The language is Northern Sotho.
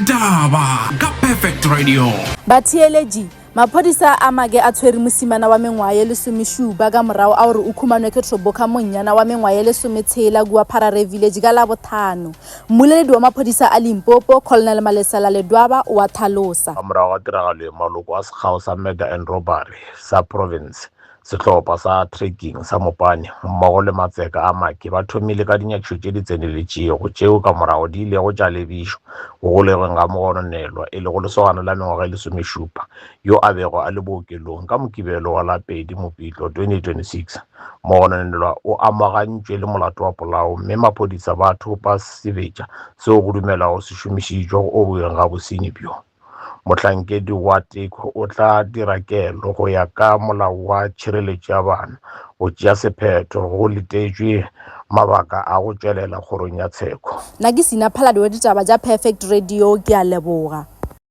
Ditaba ka Perfect Radio. Bathieleji maphodisa a mage a tshwere mosimana wa mengwaye le somishuba ka morao a hore o khumanwe ke Thoboka monyana wa mengwaye le sometshela gua Pharare village ka la bothano. Mmoledi wa maphodisa a Limpopo Colonel Malesela Ledwaba o a tlhalosa. Amra wa tiragalo maloko a sekgao sa murder and robbery sa province setlhopha sa trekking sa Mopane mmogo le matseka a maki ba thomile ka dinyatsho tse di tseneletsego tseo ka morago di ile go tša lebišo go golegeng ga mogononelwa e le go lesogana la mengwaga le somešupa yo a bego a le bookelong ka mokibelo wa la 2 Mopitlwe 2026. Mogononelwa o amagantšwe le molato wa polao mme maphodisa ba thopa sebetša seo go dumelago se šomišitšwe go oboeng ga bosenyi bjo. Mohlankedi wa teko o tla dira kelo go ya ka molao wa tšhireletšo ya bana go tšea sephetho go letetšwe mabaka a go tšwelela kgorong ya tsheko. Nna ke Sina Phaladi wa ditaba tša Perfect Radio ke a leboga.